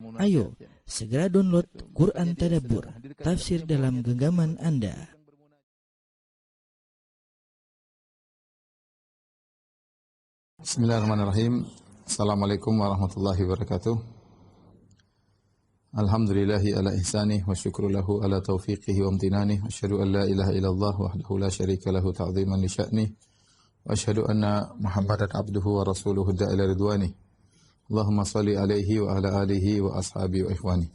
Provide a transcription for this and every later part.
Ayo, segera download Quran Tadabbur, tafsir dalam genggaman Anda. Bismillahirrahmanirrahim. Assalamualaikum warahmatullahi wabarakatuh. Alhamdulillahi ala ihsanih wa syukru lahu ala taufiqihi wa amtinanih. Asyhadu an la ilaha illallah wahdahu la syarika lahu ta'ziman li sya'nih. Wa asyhadu anna Muhammadan abduhu wa rasuluhu da'ila ridwanih. Allahumma salli alaihi wa ala alihi wa ashabi wa ikhwani.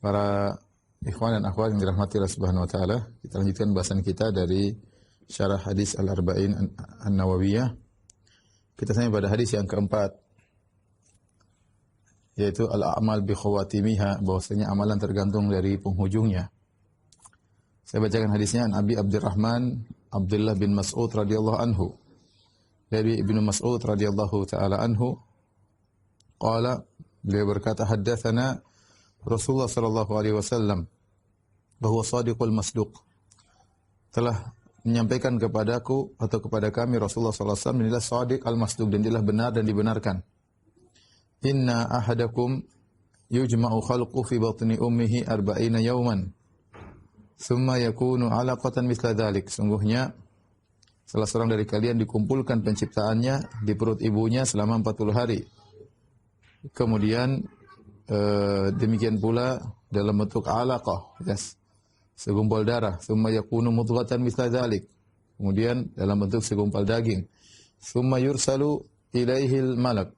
Para ikhwan dan akhwat yang dirahmati Allah Subhanahu wa taala, kita lanjutkan bahasan kita dari syarah hadis Al-Arba'in An-Nawawiyah. Kita sampai pada hadis yang keempat, yaitu al-a'mal bi khawatimiha, bahwasanya amalan tergantung dari penghujungnya. Saya bacakan hadisnya. An Abi Abdurrahman Abdullah bin Mas'ud radhiyallahu anhu. Dari Ibnu Mas'ud radhiyallahu taala anhu, qala, beliau berkata, haddatsana Rasulullah sallallahu alaihi wasallam bahwa shadiqul masduq, telah menyampaikan kepadaku atau kepada kami Rasulullah sallallahu alaihi wasallam, inilah shadiq al-masduq, dan dialah benar dan dibenarkan. Inna ahadakum yujma'u khalqu fi batni ummihi 40 yawman thumma yakunu 'alaqatan mithla dzalik. Sungguhnya salah seorang dari kalian dikumpulkan penciptaannya di perut ibunya selama 40 hari. Kemudian demikian pula dalam bentuk 'alaqah, segumpal darah. Thumma yakunu mudghatan mithla dzalik. Kemudian dalam bentuk segumpal daging. Thumma yursalu ilaihil malak.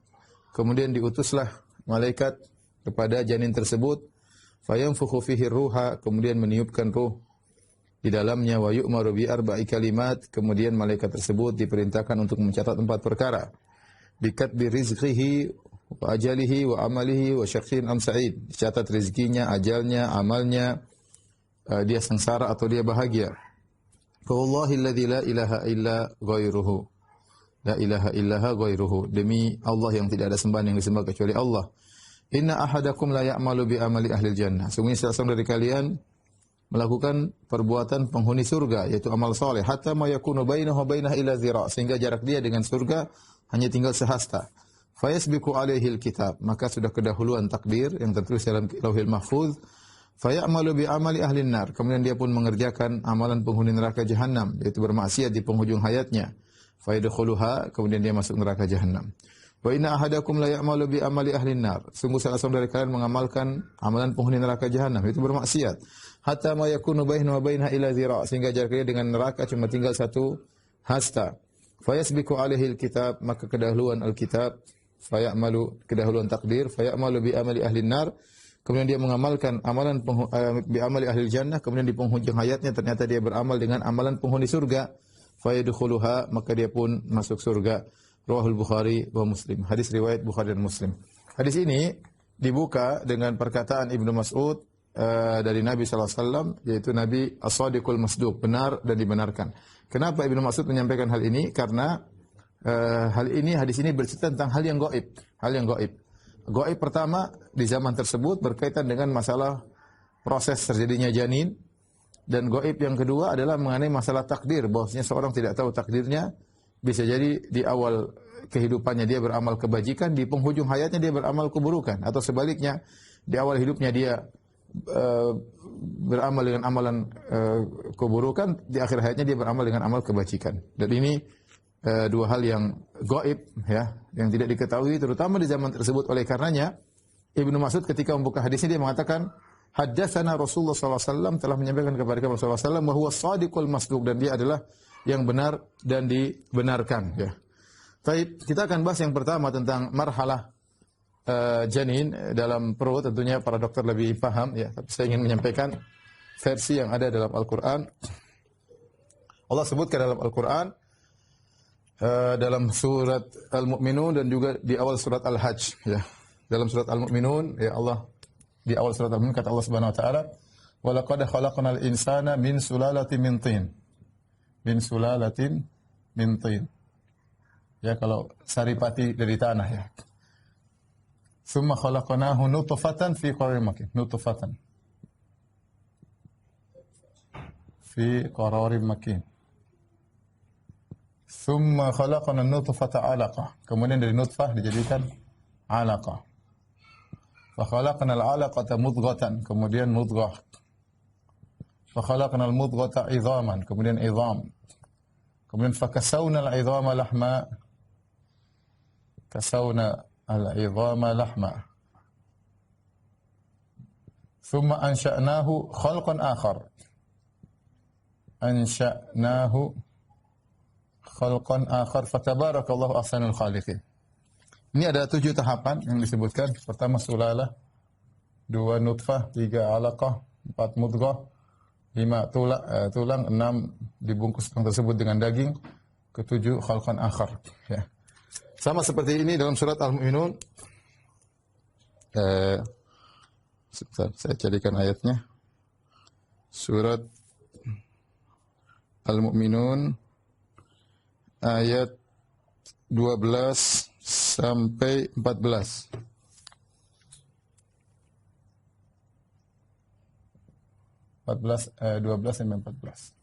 Kemudian diutuslah malaikat kepada janin tersebut, fayanfukhu fihi ruha, kemudian meniupkan ruh di dalamnya, wa yu'maru bi arba'i kalimat, kemudian malaikat tersebut diperintahkan untuk mencatat 4 perkara. Bikatbi rizqihi wa ajalihi wa amalihi wa syaqin am sa'id. Dicatat rezekinya, ajalnya, amalnya, dia sengsara atau dia bahagia. Fa wallahi alladzi la ilaha illa ghairuhu. La ilaha illaha ghairuhu. Demi Allah yang tidak ada sembahan yang disembah kecuali Allah. Inna ahadakum la ya'malu bi amali ahli jannah. Sungguhnya salah seorang dari kalian melakukan perbuatan penghuni surga, yaitu amal saleh, hatta ma yakunu bainahu wa bainaha illa zira', sehingga jarak dia dengan surga hanya tinggal sehasta. Fayasbiqu alaihil kitab, maka sudah kedahuluan takdir yang tertulis dalam Lauhil Mahfuz. Fayamalu bi amali ahli nar, kemudian dia pun mengerjakan amalan penghuni neraka jahanam, yaitu bermaksiat di penghujung hayatnya. Fayadkhuluha, kemudian dia masuk neraka jahanam. Wa inna ahadakum la ya'malu bi amali ahli nar, sungguh salah seorang dari kalian mengamalkan amalan penghuni neraka jahanam, yaitu bermaksiat. Hatta ma yakunu bainahu wa bainaha illa zira', sehingga jarak dia dengan neraka cuma tinggal satu hasta. Fayasbiqu alaihil kitab, maka kedahuluan alkitab. Fayamalu, kedahuluan takdir. Fayamalu bi amali ahli nar, kemudian dia mengamalkan amalan bi amali ahli jannah, kemudian di penghujung hayatnya ternyata dia beramal dengan amalan penghuni surga. Fayadkhuluha, maka dia pun masuk surga. Rawahul Bukhari wa Muslim. Hadis riwayat Bukhari dan Muslim. Hadis ini dibuka dengan perkataan Ibnu Mas'ud dari Nabi sallallahu alaihi wasallam, yaitu Nabi as-shadiqul masduq, benar dan dibenarkan. Kenapa Ibnu Mas'ud menyampaikan hal ini? Karena hadis ini bercerita tentang hal yang gaib, hal yang gaib. Gaib pertama di zaman tersebut berkaitan dengan masalah proses terjadinya janin, dan gaib yang kedua adalah mengenai masalah takdir, bahwasanya seorang tidak tahu takdirnya. Bisa jadi di awal kehidupannya dia beramal kebajikan, di penghujung hayatnya dia beramal keburukan, atau sebaliknya di awal hidupnya dia beramal dengan amalan keburukan, di akhir hayatnya dia beramal dengan amal kebajikan. Dan ini dua hal yang gaib, ya, yang tidak diketahui terutama di zaman tersebut. Oleh karenanya Ibnu Mas'ud ketika membuka hadisnya dia mengatakan, haddatsana Rasulullah sallallahu alaihi wasallam, telah menyampaikan kepada kami Rasulullah sallallahu alaihi wasallam, wa huwa shadiqul masduq, dan dia adalah yang benar dan dibenarkan, ya. Baik, kita akan bahas yang pertama tentang marhalah janin dalam perut. Tentunya para dokter lebih paham, ya, tapi saya ingin menyampaikan versi yang ada dalam Al-Qur'an. Allah sebutkan dalam Al-Qur'an dalam surat Al-Mu'minun dan juga di awal surat Al-Hajj, ya. Dalam surat Al-Mu'minun, ya, Allah di awal surat Al-Mu'minun kata Allah Subhanahu wa taala, "Wa laqad khalaqnal insana min sulalatin min tin." Min sulalatin min tin. Ya, kalau saripati dari tanah, ya. Tsumma khalaqnahu nutfatan fi qararin makin. Nutfatan fi qararin makin. Tsumma khalaqna an-nutfata 'alaqah. Kemudian dari nutfah dijadikan 'alaqah. Fa khalaqnal 'alaqata mudghatan, kemudian mudghah. Fa khalaqnal mudghata 'idhaman, kemudian idham. Kemudian fa kasawnal 'idhama lahma. Kasawna al-'idhama lahma. Thumma ansha'nahu khalqan akhar. Ansha'nahu khalqan akhar fatabarakallahu ahsanul khaliqin. Ini ada 7 tahapan yang disebutkan. Pertama sulalah, 2 nutfah, 3 alaqah, 4 mudghah, 5 tulang, 6 dibungkus tulang tersebut dengan daging, ke-7 khalqan akhar. Ya. Sama seperti ini dalam surat Al-Mu'minun. Sebentar, saya carikan ayatnya. Surat Al-Mu'minun ayat 12 sampai 14. Empat 12 sampai 14.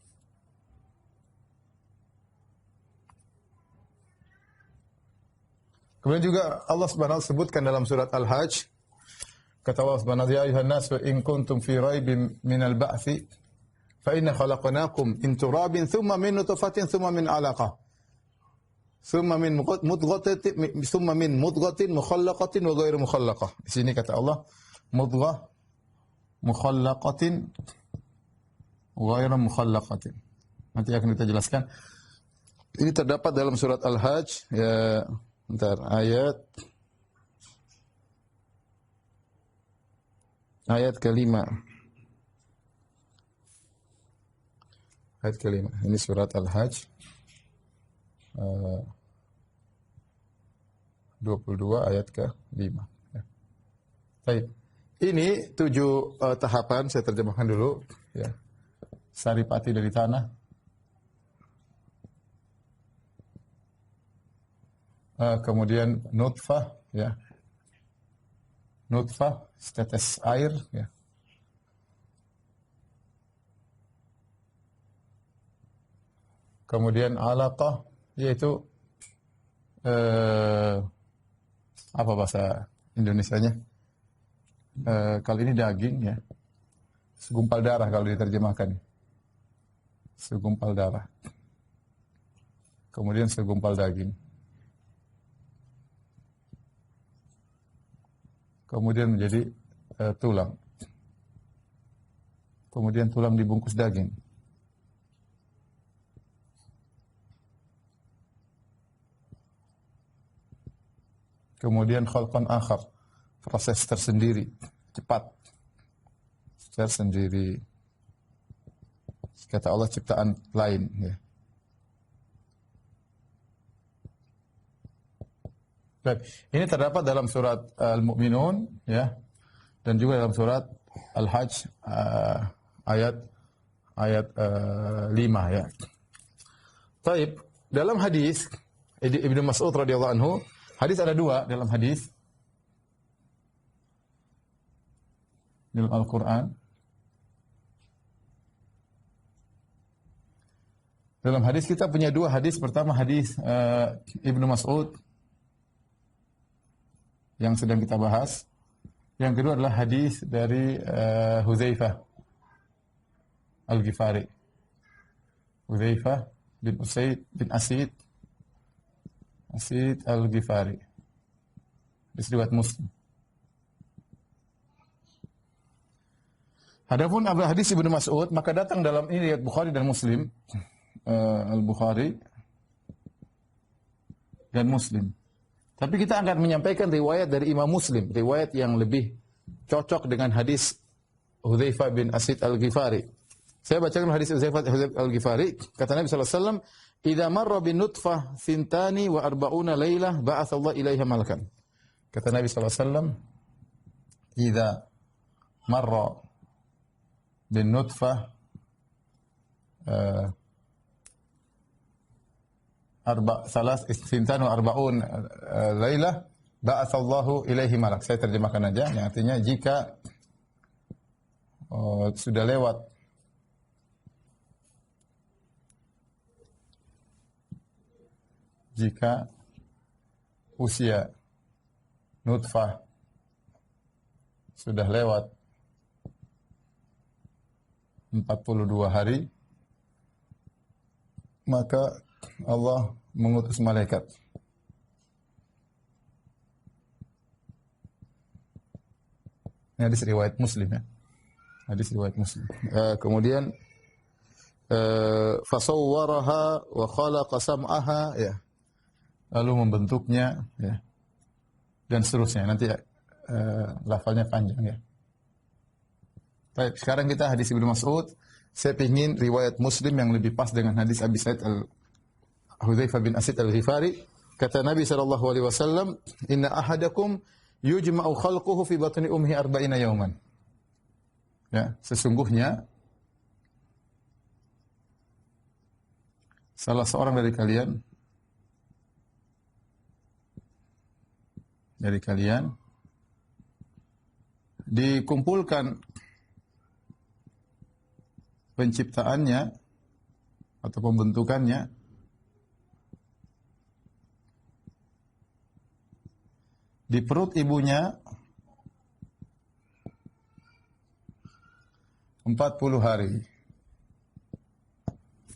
Kemudian juga Allah Subhanahu wa taala sebutkan dalam surat Al-Hajj, kata Allah Subhanahu wa taala, ya ayuhan nas in kuntum fi raibin minal ba'tsi fa inna khalaqnakum min turabin thumma min nutfatin thumma min 'alaqah thumma min mudghatin mukhallaqatin wa ghairu mukhallaqah. Di sini kata Allah mudghah, mukhallaqatin, ghairu mukhallaqatin. Nanti akan kita jelaskan. Ini terdapat dalam surat Al-Hajj, ya, bentar, ayat kelima. Ayat kelima. Ini surat Al-Hajj 22 ayat ke-5. Ya. Baik. Ini 7 tahapan, saya terjemahkan dulu. Ya. Saripati dari tanah. Kemudian nutfah, ya. Nutfah, setetes air, ya. Kemudian alaqah, yaitu apa bahasa Indonesianya? Kalau ini daging, ya. Segumpal darah kalau diterjemahkan. Segumpal darah. Kemudian segumpal daging. Kemudian menjadi tulang. Kemudian tulang dibungkus daging. Kemudian khalqan akhar, proses tersendiri, cepat, tersendiri. Kata Allah ciptaan lain. Ya. Baik. Ini terdapat dalam surat Al-Mu'minun, ya, dan juga dalam surat Al-Hajj ayat 5, ya. Taib, dalam hadis Ibnu Mas'ud radhiyallahu anhu, hadis ada 2 dalam hadis dalam Al-Qur'an. Dalam hadis kita punya 2 hadis. Pertama hadis Ibnu Mas'ud yang sedang kita bahas. Yang kedua adalah hadis dari Hudzaifah Al-Ghifari. Hudzaifah bin Usaid bin Asid Al-Ghifari. Riwayat Muslim. Adapun hadis Ibnu Mas'ud, maka datang dalam ini riwayat Bukhari dan Muslim, Al-Bukhari dan Muslim. Tapi kita akan menyampaikan riwayat dari Imam Muslim, riwayat yang lebih cocok dengan hadis Hudzaifah bin Asid Al-Ghifari. Saya bacakan hadis Hudzaifah Al-Ghifari, kata Nabi sallallahu alaihi wasallam, "Idza marra bin nutfah thintani wa arba'una lailah ba'atsallahu ilaiha malakan." Kata Nabi sallallahu alaihi wasallam, "Idza marra bin nutfah Thintani wa arba'un lailah ba'atsallahu ilaihi malak." Saya terjemahkan aja, yang artinya jika sudah lewat usia nutfah sudah lewat 42 hari, maka Allah mengutus malaikat. Ini hadis riwayat Muslim ya. Hadis riwayat Muslim. Kemudian fasawwaraha wa khalaqa sam'aha ya. Lalu membentuknya ya. Dan seterusnya. Nanti lafalnya panjang ya. Baik, sekarang kita hadis Ibnu Mas'ud. Saya ingin riwayat Muslim yang lebih pas dengan hadis Abi Sa'id Hudzaifah bin Asid Al-Ghifari. Kata Nabi SAW, "Inna ahadakum yujma'u khalquhu fi batni ummihi 40 yawman." Ya, sesungguhnya salah seorang dari kalian dikumpulkan penciptaannya atau pembentukannya di perut ibunya 40 hari.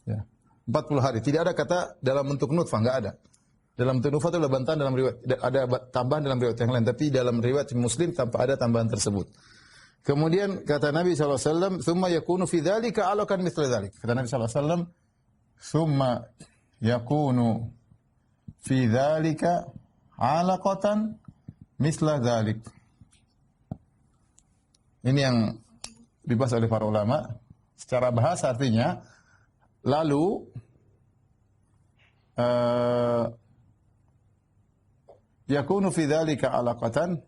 Ya, 40 hari. Tidak ada kata dalam bentuk nutfah, enggak ada. Dalam bentuk nutfah itu ada bantahan dalam riwayat, ada tambahan dalam riwayat yang lain, tapi dalam riwayat Muslim tanpa ada tambahan tersebut. Kemudian kata Nabi SAW, "Tsumma yakunu fi dzalika 'alaqan mithla dzalik." Kata Nabi SAW, "Tsumma yakunu fi dzalika 'alaqatan mithla dzalik." Ini yang dibahas oleh para ulama. Secara bahasa artinya, lalu yakunu fi dzalika 'alaqatan,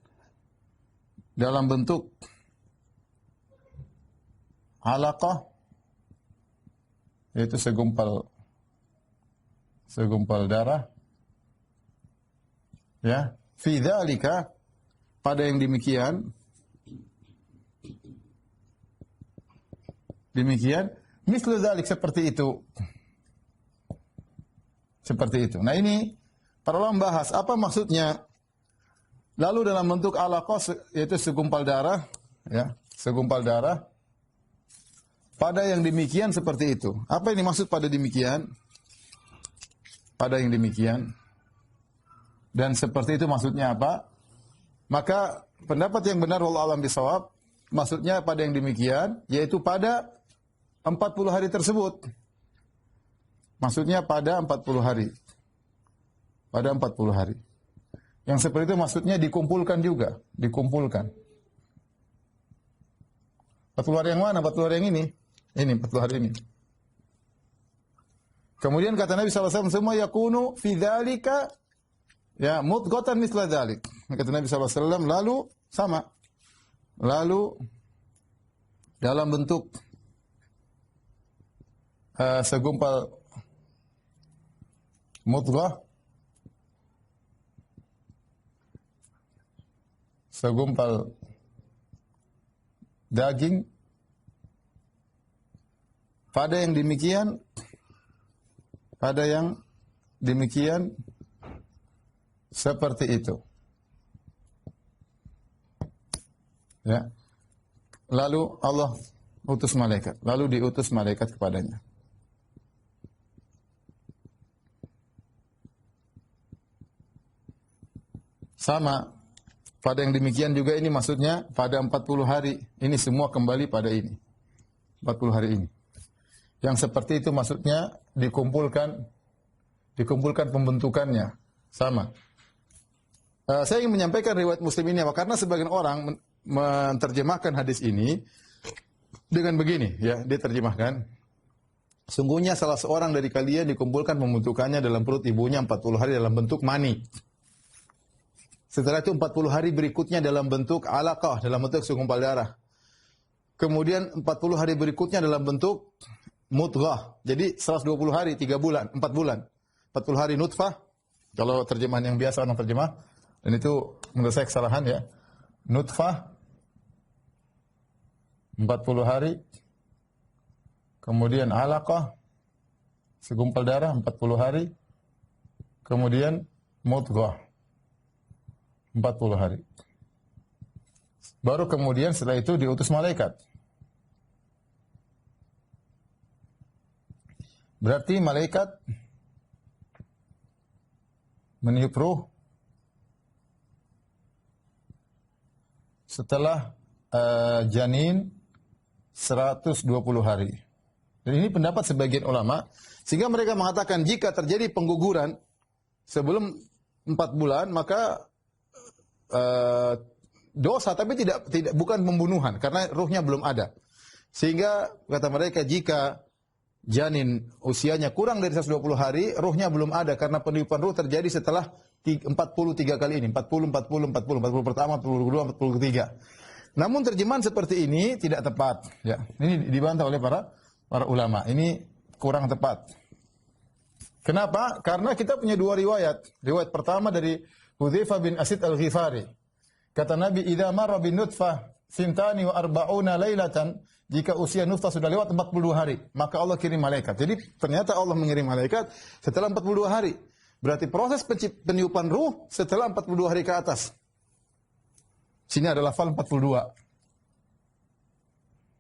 dalam bentuk alaqah, yaitu segumpal darah, ya, fi dzalika, pada yang demikian mislu dzalik, seperti itu. Nah, ini para ulama bahas apa maksudnya lalu dalam bentuk alaqah, yaitu segumpal darah, ya, segumpal darah. Pada yang demikian seperti itu. Apa yang dimaksud pada demikian? Pada yang demikian. Dan seperti itu maksudnya apa? Maka pendapat yang benar wallahu a'lam bishawab, maksudnya pada yang demikian, yaitu pada 40 hari tersebut. Maksudnya pada 40 hari. Pada 40 hari. Yang seperti itu maksudnya dikumpulkan juga. Dikumpulkan. 40 hari yang mana? 40 hari yang ini? Ini 40 hari ini. Kemudian kata Nabi SAW, "Semua yakunu fi dzalika ya mudghatan mithla dzalik." Kata Nabi SAW, lalu sama. Lalu dalam bentuk segumpal mudghah, segumpal daging. Pada yang demikian seperti itu. Ya. Lalu Allah utus malaikat, lalu diutus malaikat kepadanya. Sama, pada yang demikian juga ini maksudnya pada 40 hari. Ini semua kembali pada ini. 40 hari ini. Yang seperti itu maksudnya dikumpulkan pembentukannya. Sama. Saya ingin menyampaikan riwayat Muslim ini karena sebagian orang menerjemahkan hadis ini dengan begini, ya, dia terjemahkan, sungguhnya salah seorang dari kalian dikumpulkan pembentukannya dalam perut ibunya 40 hari dalam bentuk mani. Setelah itu 40 hari berikutnya dalam bentuk alaqah, dalam bentuk segumpal darah. Kemudian 40 hari berikutnya dalam bentuk mudghah. Jadi 120 hari, 3 bulan, 4 bulan. 40 hari nutfah, kalau terjemahan yang biasa orang terjemah, dan itu menurut saya kesalahan ya. Nutfah 40 hari. Kemudian alaqah, segumpal darah 40 hari. Kemudian mudghah 40 hari. baru kemudian setelah itu diutus malaikat. Berarti malaikat meniup ruh setelah janin 120 hari. Dan ini pendapat sebagian ulama, sehingga mereka mengatakan jika terjadi pengguguran sebelum 4 bulan, maka dosa, tapi bukan pembunuhan, karena ruhnya belum ada. Sehingga kata mereka jika janin usianya kurang dari 120 hari, ruhnya belum ada, karena peniupan ruh terjadi setelah 43 kali ini. 40 pertama, 40 kedua, 40 ketiga. Namun terjemahan seperti ini tidak tepat. Ya, ini dibantah oleh para ulama. Ini kurang tepat. Kenapa? Karena kita punya dua riwayat. Riwayat pertama dari Hudzaifah bin Asid Al-Ghifari. Kata Nabi, "Idza marra bin nutfah sintani wa arba'una lailatan," jika usia nutfah sudah lewat 42 hari, maka Allah kirim malaikat. Jadi ternyata Allah mengirim malaikat setelah 42 hari. Berarti proses peniupan ruh setelah 42 hari ke atas. Sini ada lafal 42.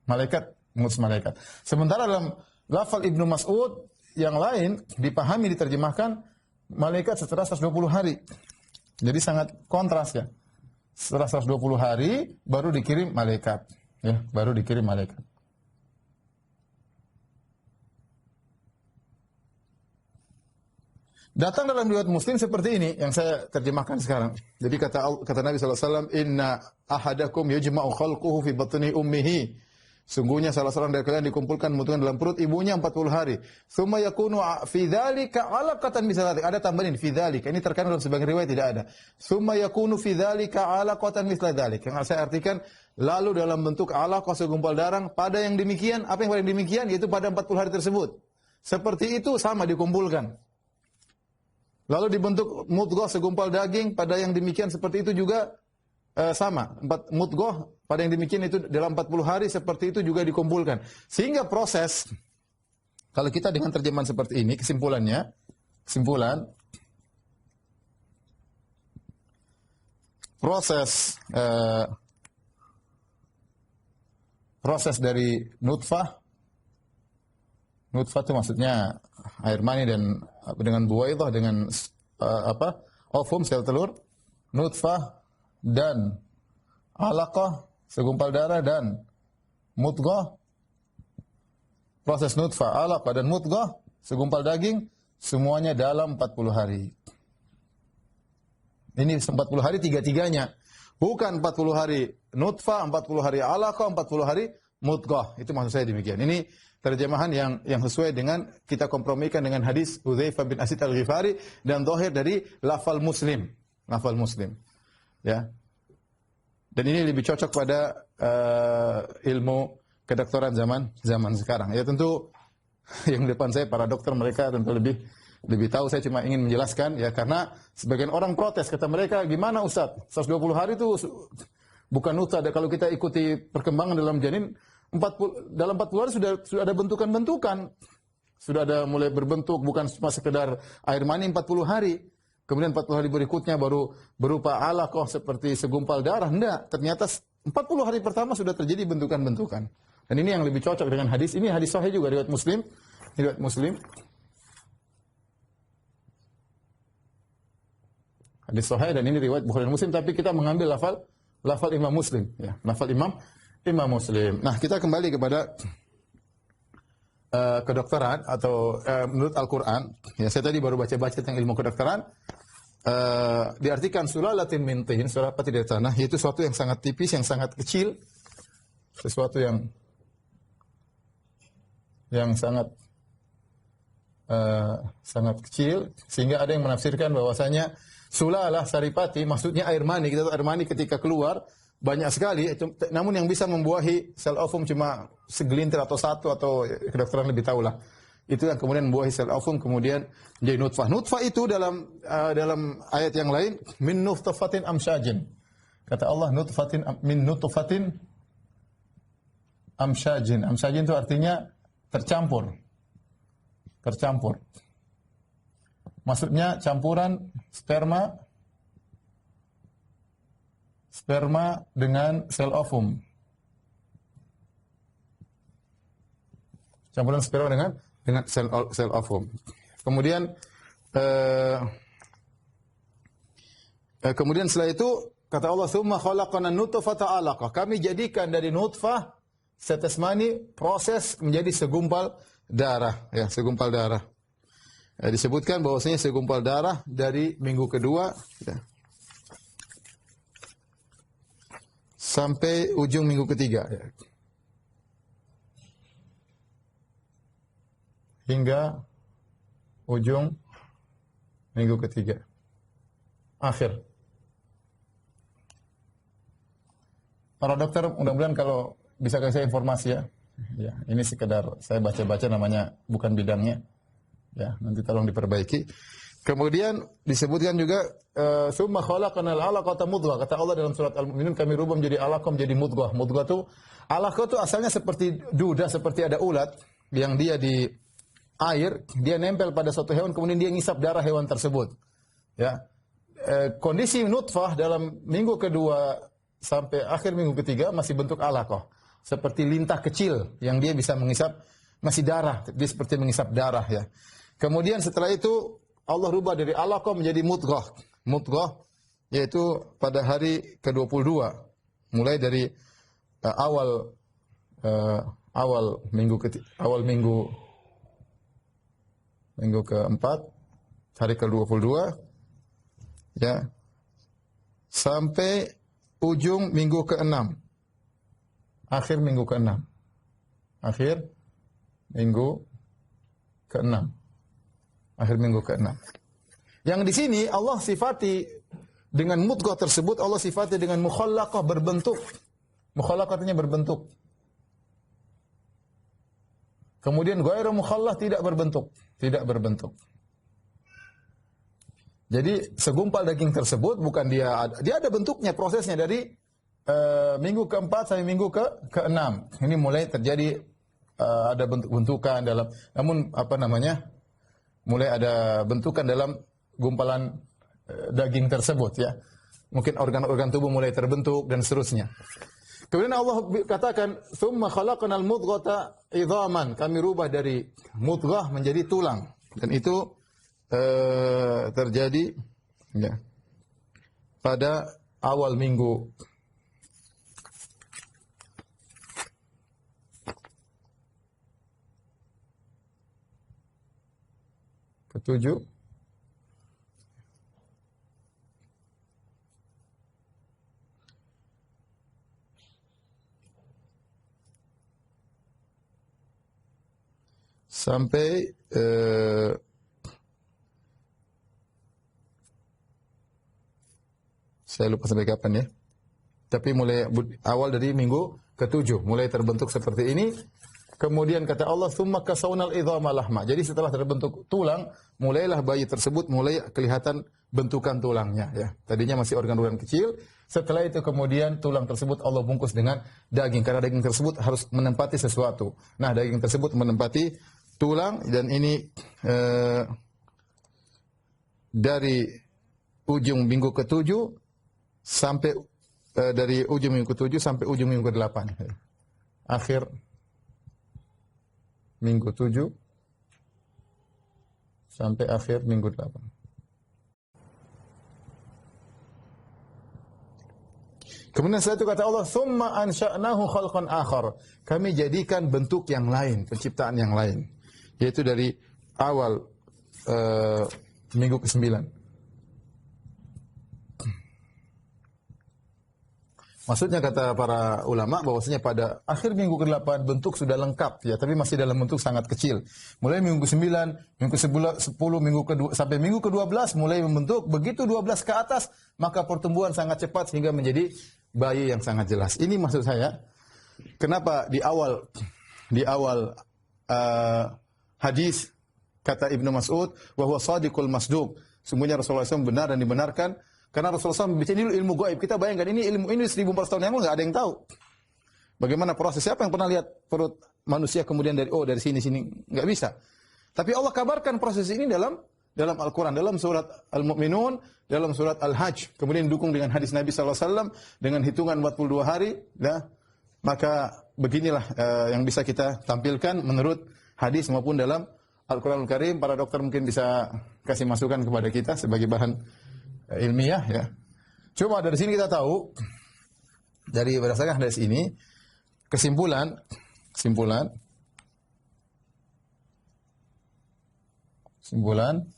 Malaikat, mengutus malaikat. Sementara dalam lafal Ibnu Mas'ud yang lain dipahami, diterjemahkan malaikat setelah 120 hari. Jadi sangat kontras ya. Setelah 120 hari baru dikirim malaikat. Ya, baru dikirim malaikat. Datang dalam riwayat Muslim seperti ini yang saya terjemahkan sekarang. Jadi kata Nabi SAW, "Inna ahadakum yujma'u khalquhu fi batni ummihi." Sungguhnya salah seorang dari kalian dikumpulkan pembentukan dalam perut ibunya 40 hari. Tsumma yakunu fi dzalika 'alaqatan misal dzalik. Ada tambahan ini fi dzalika. Ini terkadang dalam sebagian riwayat tidak ada. Tsumma yakunu fi dzalika 'alaqatan misal dzalik. Yang saya artikan, lalu dalam bentuk 'alaqah segumpal darah pada yang demikian, apa yang pada yang demikian yaitu pada 40 hari tersebut. Seperti itu sama dikumpulkan. Lalu dibentuk mudghah segumpal daging, pada yang demikian seperti itu juga sama. Mudghah pada yang demikian itu dalam 40 hari seperti itu juga dikumpulkan. Sehingga proses, kalau kita dengan terjemahan seperti ini, kesimpulan proses dari nutfah itu maksudnya air mani dan dengan buaidah, dengan ovum, sel telur, nutfah dan alaqah segumpal darah, dan mudghah, proses nutfah, alaqah dan mudghah segumpal daging, semuanya dalam 40 hari. Ini 40 hari tiga-tiganya. Bukan 40 hari nutfah, 40 hari alaqah, 40 hari mudghah. Itu maksud saya demikian. Ini terjemahan yang sesuai dengan kita kompromikan dengan hadis Hudzaifah bin Asid Al-Ghifari dan zahir dari lafal Muslim. Ya. Dan ini lebih cocok pada ilmu kedokteran zaman sekarang. Ya tentu yang depan saya para dokter, mereka tentu lebih tahu. Saya cuma ingin menjelaskan ya, karena sebagian orang protes, kata mereka, "Gimana Ustaz? 120 hari itu bukan nutfah. Kalau kita ikuti perkembangan dalam janin, dalam 40 hari sudah ada bentukan-bentukan. Sudah ada mulai berbentuk, bukan cuma sekedar air mani 40 hari. Kemudian 40 hari berikutnya baru berupa alaqah seperti segumpal darah." Enggak, ternyata 40 hari pertama sudah terjadi bentukan-bentukan. Dan ini yang lebih cocok dengan hadis. Ini hadis sahih juga, riwayat Muslim. Riwayat Muslim. Hadis sahih, dan ini riwayat Bukhari dan Muslim, tapi kita mengambil lafal Imam Muslim, ya, lafal Imam Muslim. Nah, kita kembali kepada kedokteran atau menurut Al-Qur'an. Ya, saya tadi baru baca-baca tentang ilmu kedokteran. Diartikan sulalatin min tin, sulapati dari tanah, yaitu sesuatu yang sangat tipis, yang sangat kecil, sesuatu yang sangat kecil, sehingga ada yang menafsirkan bahwasanya sulalah saripati maksudnya air mani. Kita tahu air mani ketika keluar banyak sekali, namun yang bisa membuahi sel ovum cuma segelintir atau satu, atau kedokteran lebih tahu lah. Itu yang kemudian membuahi sel ovum, kemudian menjadi nutfah. Nutfah itu dalam ayat yang lain, min nutfatin amsyajin. Kata Allah, min nutfatin amsyajin. Amsyajin itu artinya tercampur. Maksudnya campuran sperma sperma dengan sel ovum. Campuran sperma dengan sel ovum. Kemudian kemudian setelah itu kata Allah, "Tsumma khalaqana nutfata 'alaqah." Kami jadikan dari nutfah setes mani proses menjadi segumpal darah, ya, segumpal darah. Disebutkan bahwasanya segumpal darah dari minggu kedua, ya, sampai ujung minggu ketiga, ya. Hingga ujung minggu ketiga. Akhir. Para dokter mudah-mudahan kalau bisa kasih saya informasi, ya. Ya, ini sekedar saya baca-baca, namanya bukan bidangnya. Ya, nanti tolong diperbaiki. Kemudian disebutkan juga summa khalaqanal 'alaqata mudghah. Kata Allah dalam surat Al-Mu'minun, kami rubah menjadi 'alaqah, menjadi mudghah. Mudghah itu, 'alaqah itu asalnya seperti duda, seperti ada ulat yang dia di air, dia nempel pada suatu hewan, kemudian dia ngisap darah hewan tersebut. Ya. Kondisi nutfah dalam minggu kedua sampai akhir minggu ketiga masih bentuk alaqah, seperti lintah kecil yang dia bisa mengisap, masih darah, dia seperti mengisap darah, ya. Kemudian setelah itu Allah rubah dari alaqah menjadi mudghah. Mudghah yaitu pada hari ke-22, mulai dari awal minggu keempat, hari ke-22, ya, sampai ujung minggu ke-6, akhir minggu ke-6, akhir minggu ke-6, akhir minggu ke-6. Yang di sini Allah sifati dengan mudghah tersebut, Allah sifati dengan mukhallaqah, berbentuk. Mukhallaqah artinya berbentuk. Kemudian ghairu mukhallah, tidak berbentuk, tidak berbentuk. Jadi segumpal daging tersebut bukan dia ada bentuknya, prosesnya dari minggu keempat sampai minggu ke-6. Ini mulai terjadi ada bentuk-bentukan dalam, namun mulai ada bentukan dalam gumpalan daging tersebut, ya. Mungkin organ-organ tubuh mulai terbentuk dan seterusnya. Kemudian Allah katakan, "Tsumma khalaqnal mudghata idhaman." Kami rubah dari mudghah menjadi tulang. Dan itu terjadi, ya, pada awal minggu ke-7 sampai saya lupa sampai kapan, ya. Tapi mulai awal dari minggu ke-7 mulai terbentuk seperti ini. Kemudian kata Allah, "Tsumma kasawnal idhama lahma." Jadi setelah terbentuk tulang, mulailah bayi tersebut mulai kelihatan bentukan tulangnya, ya. Tadinya masih organ-organ kecil. Setelah itu kemudian tulang tersebut Allah bungkus dengan daging, karena daging tersebut harus menempati sesuatu. Nah, daging tersebut menempati tulang, dan ini dari ujung minggu ke-7 sampai dari ujung minggu ke-7 sampai ujung minggu ke-8. Akhir minggu 7 sampai akhir minggu 8. Kemudian setelah itu kata Allah, "Tsumma ansha'nahu khalqan akhar." Kami jadikan bentuk yang lain, penciptaan yang lain, yaitu dari awal minggu ke-9. Maksudnya kata para ulama bahwasanya pada akhir minggu ke-8 bentuk sudah lengkap, ya, tapi masih dalam bentuk sangat kecil. Mulai minggu ke-9, minggu ke-10, minggu ke-2 sampai minggu ke-12 mulai membentuk. Begitu 12 ke atas, maka pertumbuhan sangat cepat sehingga menjadi bayi yang sangat jelas. Ini maksud saya, kenapa di awal hadis kata Ibnu Mas'ud, wa huwa shadiqul masduq. Sungguhnya Rasulullah SAW benar dan dibenarkan. Karena Rasulullah SAW bicara ini ilmu gaib. Kita bayangkan ini ilmu ini 1400 tahun yang lalu nggak ada yang tahu. Bagaimana proses? Siapa yang pernah lihat perut manusia kemudian dari sini nggak bisa. Tapi Allah kabarkan proses ini dalam dalam Al-Quran, dalam surat Al-Mu'minun, dalam surat Al-Hajj. Kemudian didukung dengan hadis Nabi SAW dengan hitungan 42 hari. Ya. Maka beginilah yang bisa kita tampilkan menurut hadis maupun dalam Al-Quranul Karim. Para dokter mungkin bisa kasih masukan kepada kita sebagai bahan ilmiah. Ya. Cuma dari sini kita tahu, dari berdasarkan hadis ini, kesimpulan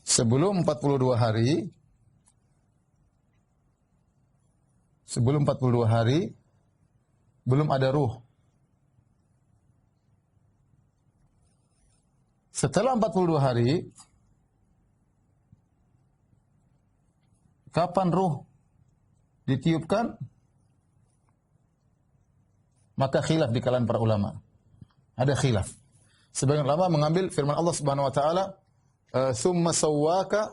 sebelum 42 hari belum ada ruh. Setelah 42 hari kapan ruh ditiupkan? Maka khilaf di kalangan para ulama. Ada khilaf. Sebagian ulama mengambil firman Allah Subhanahu wa taala, summa sawwaka,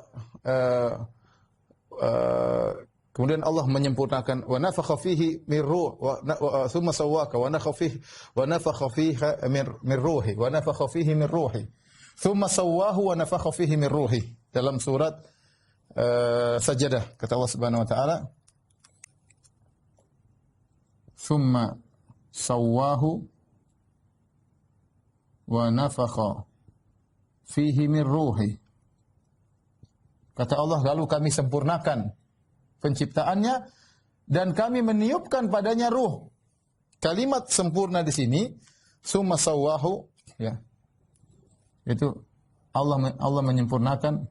kemudian Allah menyempurnakan wa nafakha fihi min ruh, summa sawwaka wa nafakha fihi min ruhi, wa nafakha fihi min ruhi. Thumma sawwahu wa nafakha fihi min ruhi. Dalam surat Sajdah kata Allah Subhanahu wa taala, thumma sawwahu wa nafakha fihi min ruhi. Kata Allah, lalu kami sempurnakan penciptaannya dan kami meniupkan padanya ruh. Kalimat sempurna di sini summa sawwahu, ya. Itu Allah menyempurnakan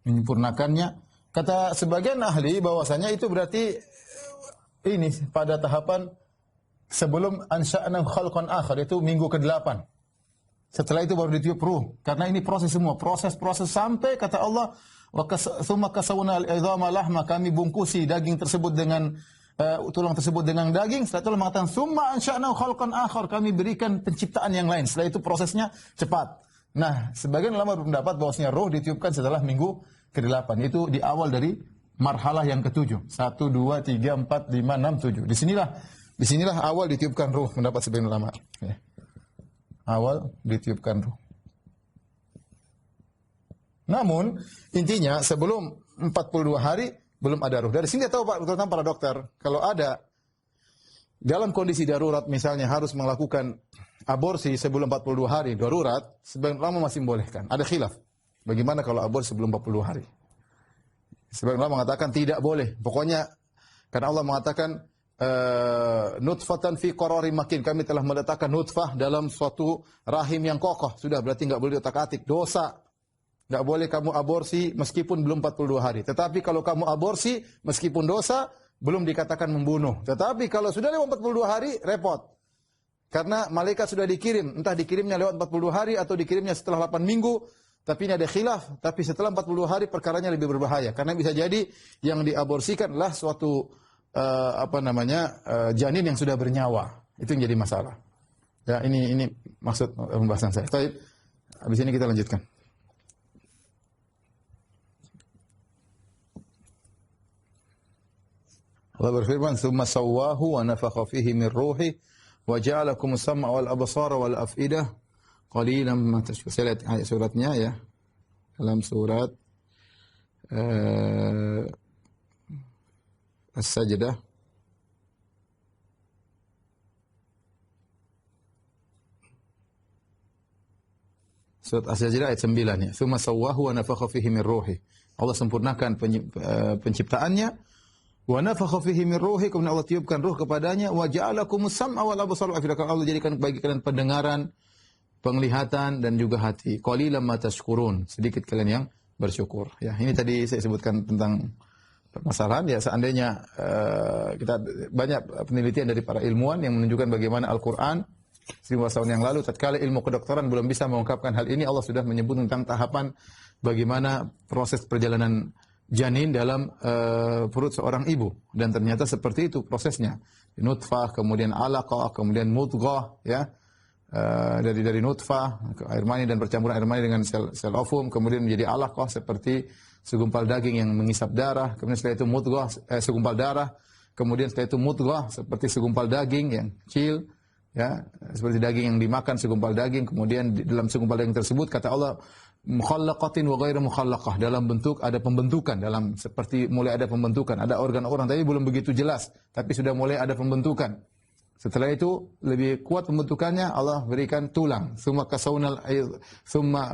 menyempurnakannya. Kata sebagian ahli bahwasanya itu berarti ini pada tahapan sebelum ansha'na khalqan akhar, itu minggu ke-8. Setelah itu baru ditiup ruh. Karena ini proses semua, proses sampai kata Allah, wa tsumma kasawna al-'idhama lahma, kami bungkusi daging tersebut dengan tulang tersebut dengan daging. Setelah itu Allah mengatakan tsumma ansha'na khalqan akhar, kami berikan penciptaan yang lain. Setelah itu prosesnya cepat. Nah, sebagian ulama berpendapat bahwasanya ruh ditiupkan setelah minggu ke-8. Itu di awal dari marhalah yang ke-7. 1 2 3 4 5 6 7. Di sinilah awal ditiupkan ruh, mendapat sebagian ulama. Ya. Awal ditiupkan ruh. Namun, intinya sebelum 42 hari belum ada ruh. Dari sini tahu Pak, terutama para dokter, kalau ada dalam kondisi darurat misalnya harus melakukan aborsi sebelum 42 hari darurat, sebagian ulama masih membolehkan. Ada khilaf. Bagaimana kalau aborsi sebelum 40 hari? Sebagian ulama mengatakan tidak boleh. Pokoknya karena Allah mengatakan nutfatan fi qararin makin, kami telah meletakkan nutfah dalam suatu rahim yang kokoh. Sudah berarti enggak boleh diotak-atik, dosa. Enggak boleh kamu aborsi meskipun belum 42 hari. Tetapi kalau kamu aborsi meskipun dosa, belum dikatakan membunuh. Tetapi kalau sudah lewat 42 hari, repot. Karena malaikat sudah dikirim, entah dikirimnya lewat 40 hari atau dikirimnya setelah 8 minggu. Tapi ini ada khilaf, tapi setelah 40 hari perkaranya lebih berbahaya. Karena bisa jadi yang diaborsikanlah suatu janin yang sudah bernyawa. Itu yang jadi masalah. Ya, ini maksud pembahasan saya. Baik. Habis ini kita lanjutkan. Allah berfirman, "Tsumma sawwahu wa nafakha fihi min ruhi wa ja'alakum as-sam'a wal absara wal af'idah qalilan ma tashkurun." Saya lihat ayat suratnya ya. Dalam surat As-Sajdah. Surat As-Sajdah ayat 9 ya. "Tsumma sawwahu wa nafakha fihi min ruhi." Allah sempurnakan penciptaannya. Wa nafakha fihi min ruhi, kemudian Allah tiupkan ruh kepadanya. Wa ja'alakumus sam'a wal absara wal af'idah. Allah jadikan bagi kalian pendengaran, penglihatan dan juga hati. Qalilan ma tashkurun. Sedikit kalian yang bersyukur. Ya, ini tadi saya sebutkan tentang permasalahan. Ya, seandainya kita banyak penelitian dari para ilmuwan yang menunjukkan bagaimana Al-Qur'an 1000 tahun yang lalu tatkala ilmu kedokteran belum bisa mengungkapkan hal ini, Allah sudah menyebut tentang tahapan bagaimana proses perjalanan janin dalam perut seorang ibu, dan ternyata seperti itu prosesnya. Nutfah, kemudian alaqah, kemudian mudghah, ya. Dari nutfah air mani dan percampuran air mani dengan sel ovum, kemudian menjadi alaqah seperti segumpal daging yang mengisap darah, kemudian setelah itu mudghah segumpal darah, kemudian setelah itu mudghah seperti segumpal daging yang kecil, ya, seperti daging yang dimakan, segumpal daging, kemudian di dalam segumpal daging tersebut kata Allah mukhallaqatin wa ghairu mukhallaqah, dalam bentuk ada pembentukan, dalam seperti mulai ada pembentukan, ada organ-organ tapi belum begitu jelas, tapi sudah mulai ada pembentukan. Setelah itu lebih kuat pembentukannya, Allah berikan tulang. Tsumma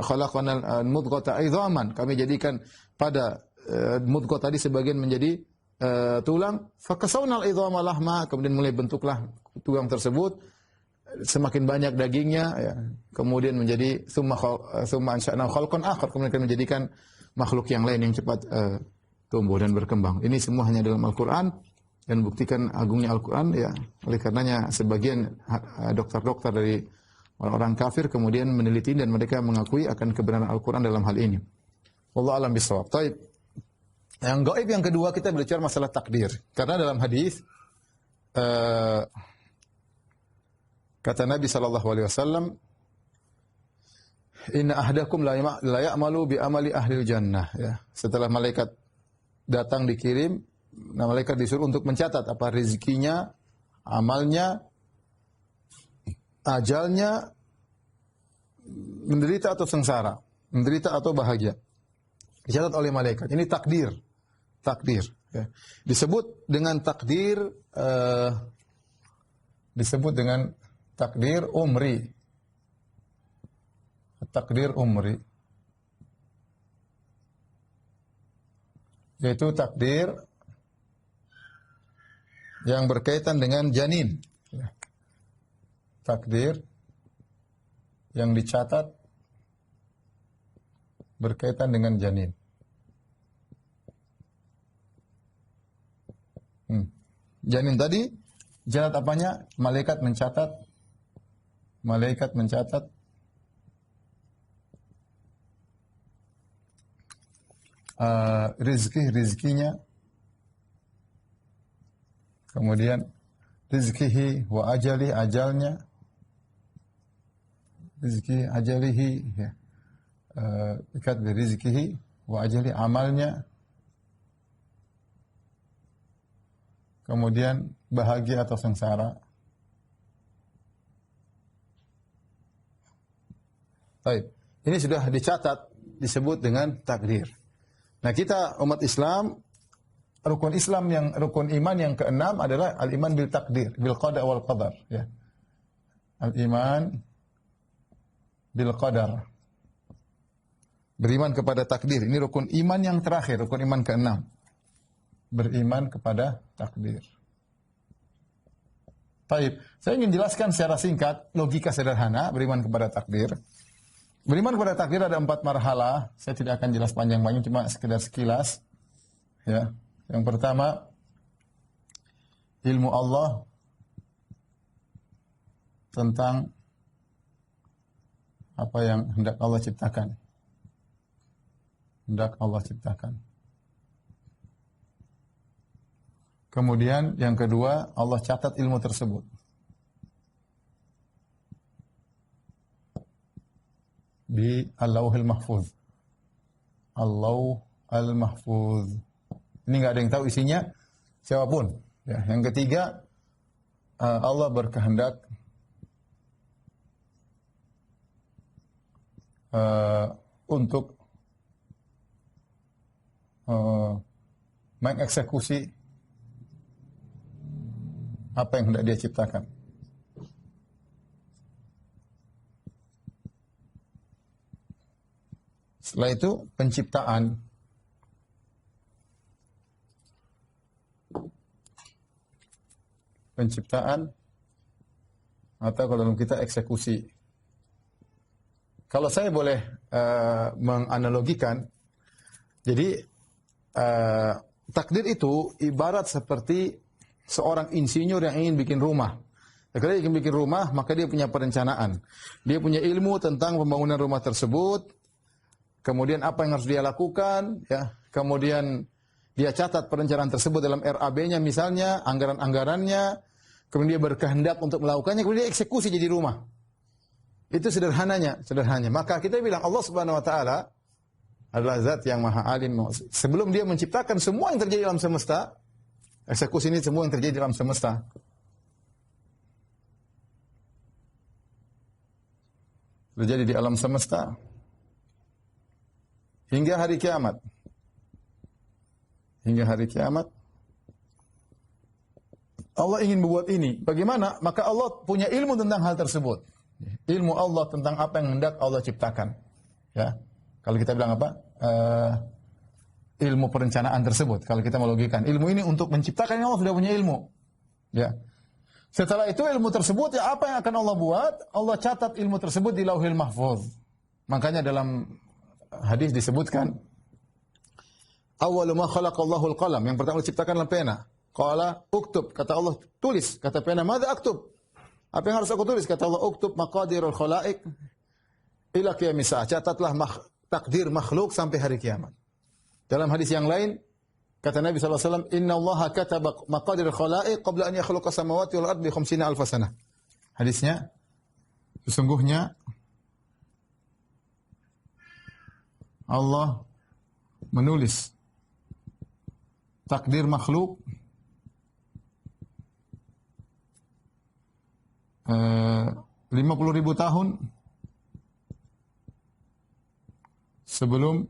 khalaqnal mudghata idhaman. Kami jadikan pada mudghah tadi sebagian menjadi tulang. Fakasawnal idhama lahma. Kemudian mulai bentuklah tulang tersebut. Semakin banyak dagingnya, ya. Kemudian menjadi tsumma ansha'na khalqan akhar. Kemudian kami menjadikan makhluk yang lain yang cepat tumbuh dan berkembang. Ini semua hanya dalam Al-Quran. Dan buktikan agungnya Al-Quran, ya, oleh karenanya sebagian dokter-dokter dari orang-orang kafir kemudian meneliti dan mereka mengakui akan kebenaran Al-Quran dalam hal ini. Wallahu a'lam bishawab. Taib. Yang gaib yang kedua kita berbicara masalah takdir. Karena dalam hadis kata Nabi SAW, Inna ahdakum la ya'malu bi amali ahlil jannah. Ya. Setelah malaikat datang dikirim, nah, malaikat disuruh untuk mencatat apa rezekinya, amalnya, ajalnya, menderita atau sengsara, menderita atau bahagia. Dicatat oleh malaikat. Ini takdir. Takdir. Ya. Disebut dengan takdir umri. Takdir umri. Yaitu takdir yang berkaitan dengan janin. Takdir yang dicatat berkaitan dengan janin. Janin tadi, catat apanya? Malaikat mencatat rizkinya, kemudian rizkihi wa ajali, ajalnya, rizki ajalihi, ya. Ikat bi rizkihi wa ajali, amalnya, kemudian bahagia atau sengsara. Baik, ini sudah dicatat, disebut dengan takdir. Nah, kita umat Islam, rukun iman yang keenam adalah al-iman bil takdir, bil qada wal qadar, ya. Al-iman bil qadar. Beriman kepada takdir. Ini rukun iman yang terakhir, rukun iman keenam. Beriman kepada takdir. Baik, saya ingin jelaskan secara singkat logika sederhana beriman kepada takdir. Beriman kepada takdir ada 4 marhalah. Saya tidak akan jelas panjang-panjang, cuma sekedar sekilas. Ya. Yang pertama, ilmu Allah tentang apa yang hendak Allah ciptakan. Hendak Allah ciptakan. Kemudian yang kedua, Allah catat ilmu tersebut. Di Allahul Mahfuz. Allah al-Mahfuz. Ini nggak ada yang tahu isinya, siapapun. Ya. Yang ketiga, Allah berkehendak untuk mengeksekusi apa yang hendak dia ciptakan. Setelah itu penciptaan. Penciptaan atau kalau kita eksekusi. Kalau saya boleh menganalogikan, jadi takdir itu ibarat seperti seorang insinyur yang ingin bikin rumah. Kalau dia ingin bikin rumah, maka dia punya perencanaan. Dia punya ilmu tentang pembangunan rumah tersebut. Kemudian apa yang harus dia lakukan, ya. Kemudian dia catat perencanaan tersebut dalam RAB-nya misalnya, anggaran-anggarannya. Kemudian dia berkehendak untuk melakukannya, kemudian dia eksekusi jadi rumah. Itu sederhananya. Maka kita bilang Allah Subhanahu wa taala adalah zat yang maha alim. Sebelum dia menciptakan semua yang terjadi dalam semesta, eksekusi ini semua yang terjadi dalam semesta. terjadi di alam semesta hingga hari kiamat. Hingga hari kiamat Allah ingin membuat ini. Bagaimana? Maka Allah punya ilmu tentang hal tersebut. Ilmu Allah tentang apa yang hendak Allah ciptakan. Ya. Kalau kita bilang apa? Ilmu perencanaan tersebut. Kalau kita melogikan, ilmu ini untuk menciptakan, Allah sudah punya ilmu. Ya. Setelah itu ilmu tersebut, ya apa yang akan Allah buat? Allah catat ilmu tersebut di Lauhil Mahfuz. Makanya dalam hadis disebutkan, awwalu ma khalaqallahu al-qalam. Yang pertama diciptakan pena. Qala uktub, kata Allah tulis, kata pena, madza aktub? Apa yang harus aku tulis? Kata Allah uktub maqadirul khalaiq ila qiyamis saah. Catatlah takdir makhluk sampai hari kiamat. Dalam hadis yang lain kata Nabi sallallahu alaihi wasallam, "Innallaha kataba maqadirul khalaiq qabla an yakhluqa samawati wal ardi 50,000 sanah." Hadisnya, sesungguhnya Allah menulis takdir makhluk 50,000 tahun sebelum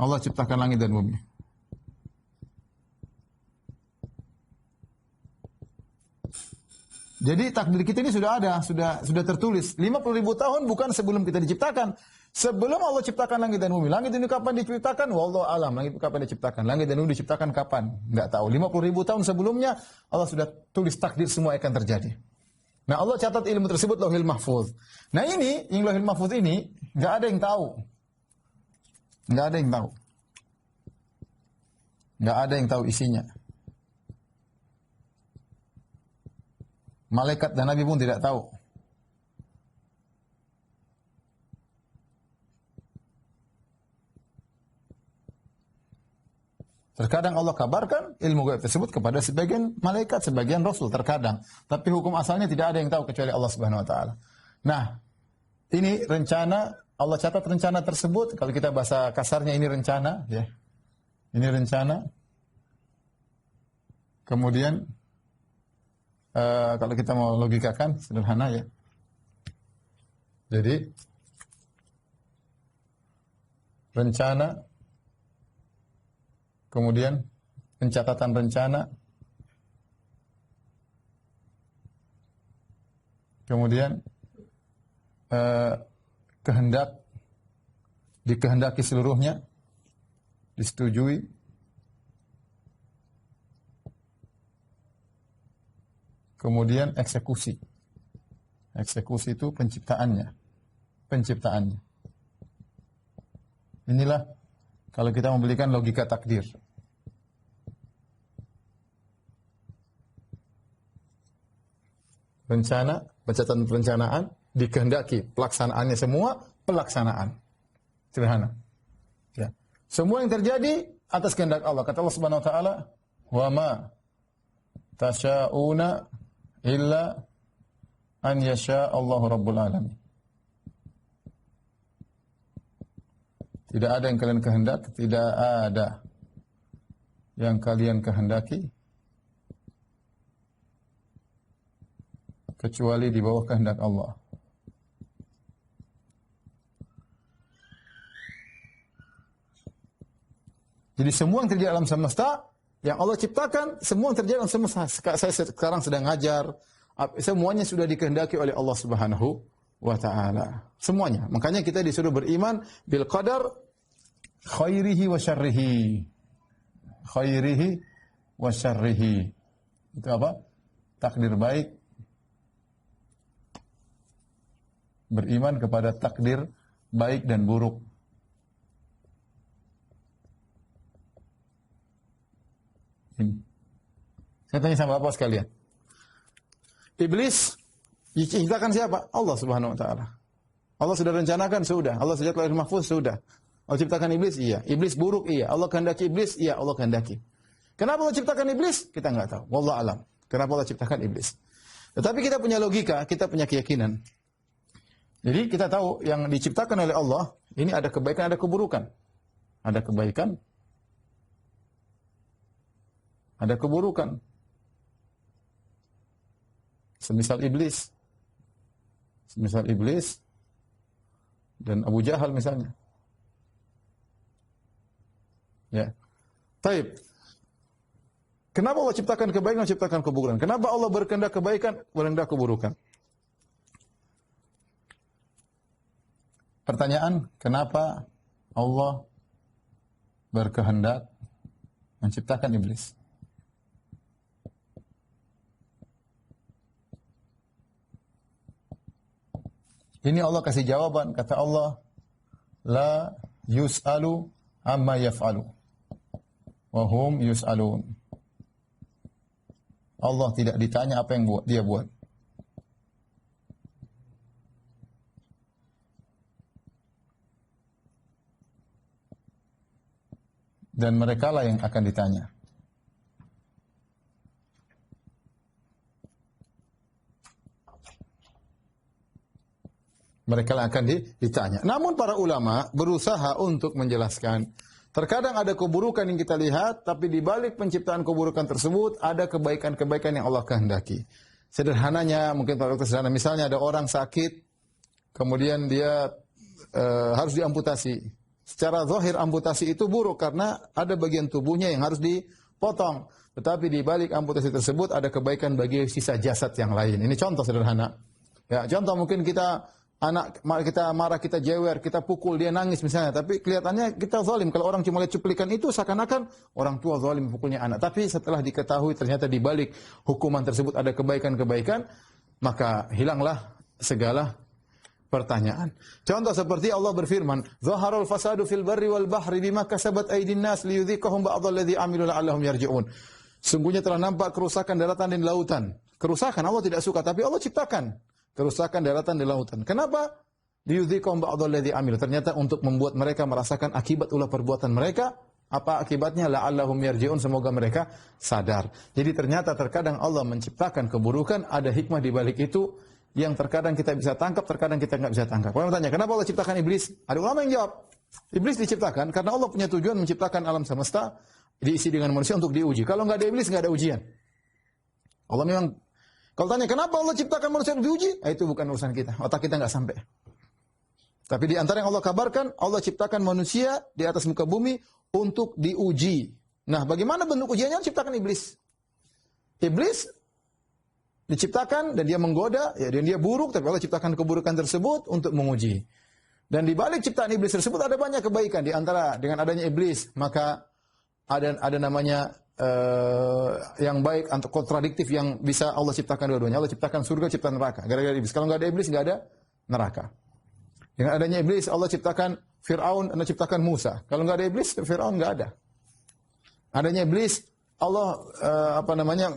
Allah ciptakan langit dan bumi. Jadi takdir kita ini sudah ada, sudah tertulis. 50,000 tahun bukan sebelum kita diciptakan. Sebelum Allah ciptakan langit dan bumi. Langit ini kapan diciptakan? Wallahu alam. Langit kapan diciptakan? Langit dan bumi diciptakan kapan? Enggak tahu. 50,000 tahun sebelumnya Allah sudah tulis takdir semua akan terjadi. Nah, Allah catat ilmu tersebut Lauhil Mahfuz. Nah, ini yang Lauhil Mahfuz ini enggak ada yang tahu. Enggak ada yang tahu. Enggak ada yang tahu isinya. Malaikat dan Nabi pun tidak tahu. Terkadang Allah kabarkan ilmu gaib tersebut kepada sebagian malaikat, sebagian rasul terkadang. Tapi hukum asalnya tidak ada yang tahu kecuali Allah Subhanahu wa taala. Nah, ini rencana, Allah catat rencana tersebut. Kalau kita bahasa kasarnya ini rencana, ya. Ini rencana. Kemudian kalau kita mau logikakan sederhana ya. Jadi rencana, kemudian pencatatan rencana, kemudian kehendak, dikehendaki seluruhnya, disetujui, kemudian eksekusi. Eksekusi itu penciptaannya. Inilah kalau kita membelikan logika takdir. Rencana, pencatatan perencanaan, dikehendaki pelaksanaannya semua, pelaksanaan. Sederhana. Ya. Semua yang terjadi atas kehendak Allah. Kata Allah Subhanahu wa taala, "Wa ma tasya'una illa an yasha Allahu rabbul alamin." Tidak ada yang kalian kehendaki, tidak ada yang kalian kehendaki kecuali di bawah kehendak Allah. Jadi semua yang terjadi alam semesta yang Allah ciptakan, semua yang terjadi alam semesta. Saya sekarang sedang ngajar, semuanya sudah dikehendaki oleh Allah Subhanahu wa ta'ala. Semuanya. Makanya kita disuruh beriman bil qadar khairihi wa syarrihi. Khairihi wa syarrihi. Itu apa? Takdir baik. Beriman kepada takdir baik dan buruk. Ini. Saya tanya sama Bapak sekalian. Iblis diciptakan siapa? Allah Subhanahu wa taala. Allah sudah rencanakan, sudah. Allah sejak lahir mahfuz, sudah. Allah ciptakan iblis, iya. Iblis buruk, iya. Allah kehendaki iblis, iya. Allah kehendaki. Kenapa Allah ciptakan iblis? Kita enggak tahu. Wallahu alam. Kenapa Allah ciptakan iblis? Tetapi kita punya logika, kita punya keyakinan. Jadi kita tahu yang diciptakan oleh Allah, ini ada kebaikan, ada keburukan. Ada kebaikan, ada keburukan. Semisal iblis dan Abu Jahal misalnya. Ya. Taib. Kenapa Allah ciptakan kebaikan, ciptakan keburukan? Kenapa Allah berkehendak kebaikan, berkehendak keburukan? Pertanyaan, kenapa Allah berkehendak menciptakan iblis? Ini Allah kasih jawaban, kata Allah, la yus'alu amma yaf'alu wa hum yus'alun. Allah tidak ditanya apa yang dia buat. Dan merekalah yang akan ditanya. Mereka akan ditanya. Namun para ulama berusaha untuk menjelaskan. Terkadang ada keburukan yang kita lihat, tapi di balik penciptaan keburukan tersebut ada kebaikan-kebaikan yang Allah kehendaki. Sederhananya, mungkin para sederhana, misalnya ada orang sakit, kemudian dia harus diamputasi. Secara zahir amputasi itu buruk karena ada bagian tubuhnya yang harus dipotong. Tetapi di balik amputasi tersebut ada kebaikan bagi sisa jasad yang lain. Ini contoh sederhana. Ya, contoh mungkin kita marah, kita jewer, kita pukul, dia nangis misalnya. Tapi kelihatannya kita zalim. Kalau orang cuma lihat cuplikan itu, seakan-akan orang tua zalim pukulnya anak. Tapi setelah diketahui ternyata di balik hukuman tersebut ada kebaikan-kebaikan, maka hilanglah segala pertanyaan. Contoh seperti Allah berfirman, "Zaharul fasadu fil barri wal bahri bima kasabat aydin nas liyudhiqahum ba'dalladzi 'amilu la'allahum yarji'un." Sungguhnya telah nampak kerusakan daratan dan lautan. Kerusakan Allah tidak suka, tapi Allah ciptakan kerusakan daratan dan lautan. Kenapa? Liyudhiqahum ba'dalladzi 'amilu. Ternyata untuk membuat mereka merasakan akibat ulah perbuatan mereka. Apa akibatnya? La'allahum yarji'un, semoga mereka sadar. Jadi ternyata terkadang Allah menciptakan keburukan, ada hikmah di balik itu yang terkadang kita bisa tangkap, terkadang kita nggak bisa tangkap. Kalau tanya, kenapa Allah ciptakan iblis? Ada ulama yang jawab, iblis diciptakan karena Allah punya tujuan menciptakan alam semesta diisi dengan manusia untuk diuji. Kalau nggak ada iblis, nggak ada ujian. Allah memang, kalau tanya, kenapa Allah ciptakan manusia untuk diuji? Itu bukan urusan kita, otak kita nggak sampai. Tapi di antara yang Allah kabarkan, Allah ciptakan manusia di atas muka bumi untuk diuji. Nah, bagaimana bentuk ujiannya? Ciptakan iblis. Iblis diciptakan dan dia menggoda, ya, dan dia buruk, tapi Allah ciptakan keburukan tersebut untuk menguji. Dan di balik ciptaan iblis tersebut ada banyak kebaikan. Di antara dengan adanya iblis, maka ada namanya yang baik atau kontradiktif yang bisa Allah ciptakan dua-duanya. Allah ciptakan surga, ciptakan neraka. Gara-gara iblis. Kalau nggak ada iblis, nggak ada neraka. Dengan adanya iblis, Allah ciptakan Fir'aun, Allah ciptakan Musa. Kalau nggak ada iblis, Fir'aun nggak ada. Adanya iblis, Allah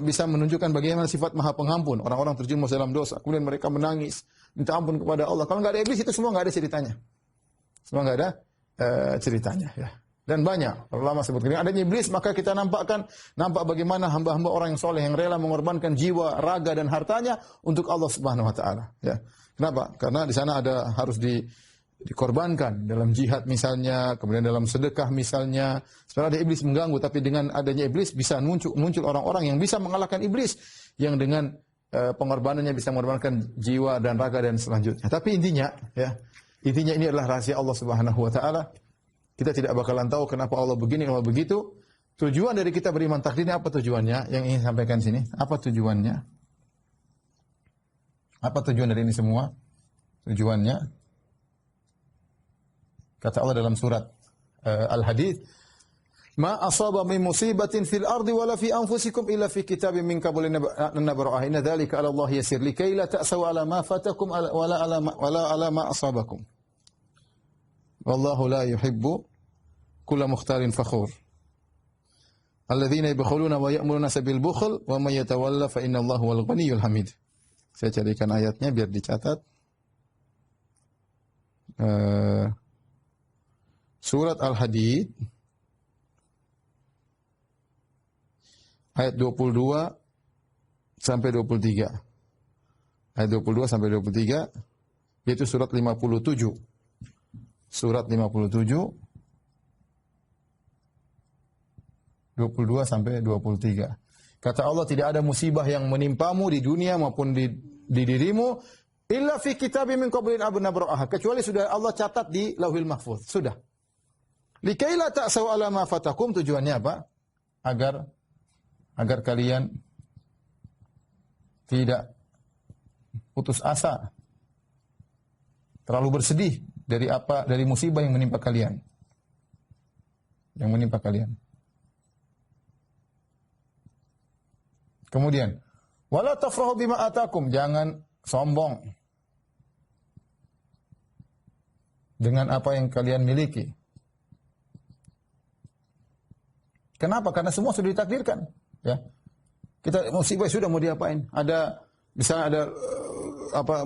bisa menunjukkan bagaimana sifat Maha Pengampun. Orang-orang terjerumus dalam dosa, kemudian mereka menangis, minta ampun kepada Allah. Kalau nggak ada iblis, itu semua nggak ada ceritanya. Semua nggak ada ceritanya. Ya. Dan banyak ulama sebut. Dengan adanya iblis, maka kita nampak bagaimana hamba-hamba orang yang soleh yang rela mengorbankan jiwa, raga dan hartanya untuk Allah Subhanahu Wa Taala. Ya. Kenapa? Karena di sana harus dikorbankan dalam jihad misalnya, kemudian dalam sedekah misalnya. Sebenarnya ada iblis mengganggu, tapi dengan adanya iblis bisa muncul orang-orang yang bisa mengalahkan iblis, yang dengan pengorbanannya bisa mengorbankan jiwa dan raga dan selanjutnya. Tapi intinya ini adalah rahasia Allah Subhanahu Wa Taala. Kita tidak bakalan tahu kenapa Allah begini, Allah begitu. Tujuan dari kita beriman takdir ini apa tujuannya? Yang ingin sampaikan sini, apa tujuannya? Apa tujuan dari ini semua? Tujuannya, kata Allah dalam surat Al-Hadid, "Ma asaba min musibatin fil ardi wala fi anfusikum illa fi kitabin min qabli an nabra'aha inna dzalika 'ala Allah yasir likay la ta'saw 'ala ma fatakum wala 'ala ma asabakum. Wallahu la yuhibbu kulla mukhtalin fakhur. Alladzina yabkhuluna wa ya'muruna bil bukhl wa may yatawalla fa inna Allaha huwal ghaniyyul hamid." Saya carikan ayatnya biar dicatat. Surat Al-Hadid ayat 22 sampai 23. Ayat 22 sampai 23 yaitu surat 57. Surat 57 22 sampai 23. Kata Allah, tidak ada musibah yang menimpamu di dunia maupun di dirimu illa fi kitabim min qablin nabra'aha, kecuali sudah Allah catat di Lauhil Mahfuz. Sudah. Likaila ta'sau ala ma fatakum, tujuannya apa? Agar kalian tidak putus asa, terlalu bersedih dari musibah yang menimpa kalian. Kemudian, wala tafrahu bima atakum, jangan sombong dengan apa yang kalian miliki. Kenapa? Karena semua sudah ditakdirkan, ya. Kita musibah sudah, mau diapain? Misalnya ada